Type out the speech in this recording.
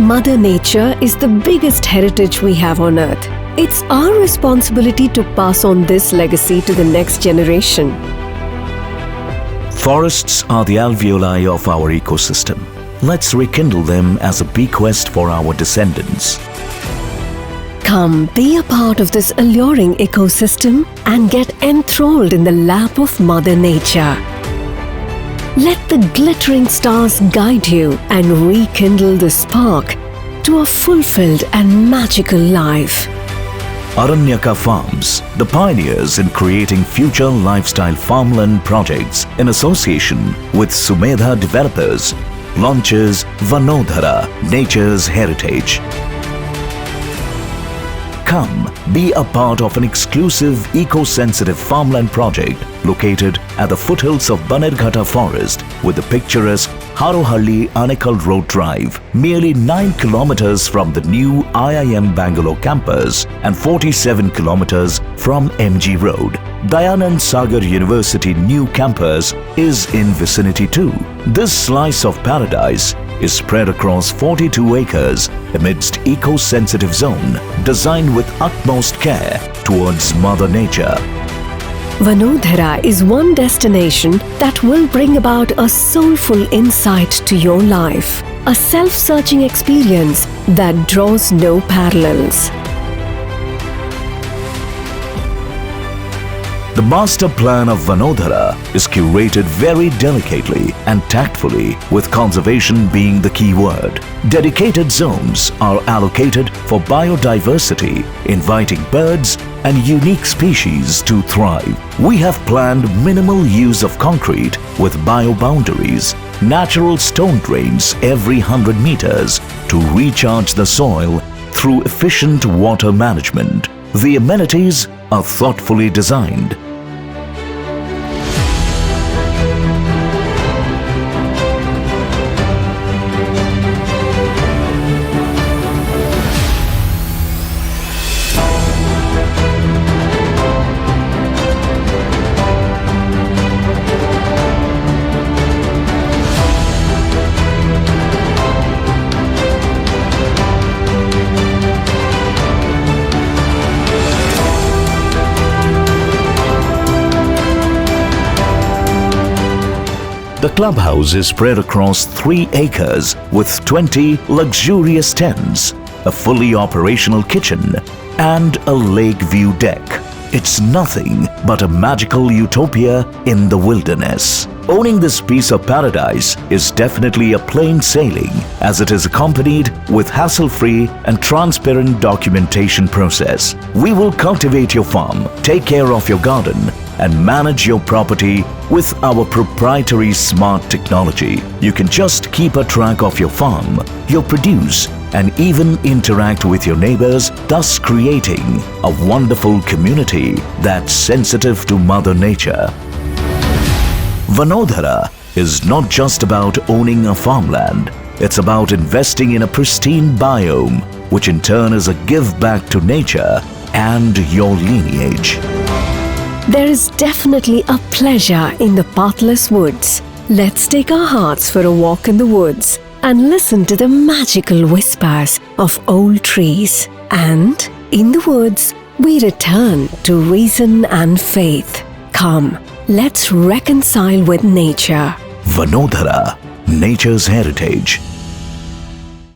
Mother Nature is the biggest heritage we have on Earth. It's our responsibility to pass on this legacy to the next generation. Forests are the alveoli of our ecosystem. Let's rekindle them as a bequest for our descendants. Come, be a part of this alluring ecosystem and get enthralled in the lap of Mother Nature. Let the glittering stars guide you and rekindle the spark to a fulfilled and magical life. Aranyaka Farms, the pioneers in creating future lifestyle farmland projects in association with Sumedha Developers, launches Vanodhara, Nature's Heritage. Come, be a part of an exclusive eco-sensitive farmland project located at the foothills of Banerghata Forest with the picturesque Harohalli Anekal Road Drive, merely 9 kilometers from the new IIM Bangalore campus and 47 kilometers from MG Road. Dayanand Sagar University new campus is in vicinity too. This slice of paradise is spread across 42 acres amidst eco-sensitive zone designed with utmost care towards Mother Nature. Vanodhara is one destination that will bring about a soulful insight to your life, a self-searching experience that draws no parallels. The master plan of Vanodhara is curated very delicately and tactfully, with conservation being the key word. Dedicated zones are allocated for biodiversity, inviting birds and unique species to thrive. We have planned minimal use of concrete with bio-boundaries, natural stone drains every 100 meters to recharge the soil through efficient water management. The amenities are thoughtfully designed. The clubhouse is spread across 3 acres with 20 luxurious tents, a fully operational kitchen, and a lake view deck. It's nothing but a magical utopia in the wilderness. Owning this piece of paradise is definitely a plain sailing, as it is accompanied with hassle-free and transparent documentation process. We will cultivate your farm, take care of your garden, and manage your property with our proprietary smart technology. You can just keep a track of your farm, your produce, and even interact with your neighbors, thus creating a wonderful community that's sensitive to Mother Nature. Vanodhara is not just about owning a farmland. It's about investing in a pristine biome, which in turn is a give back to nature and your lineage. There is definitely a pleasure in the pathless woods. Let's take our hearts for a walk in the woods and listen to the magical whispers of old trees. And in the woods, we return to reason and faith. Come, let's reconcile with nature. Vanodhara, Nature's Heritage.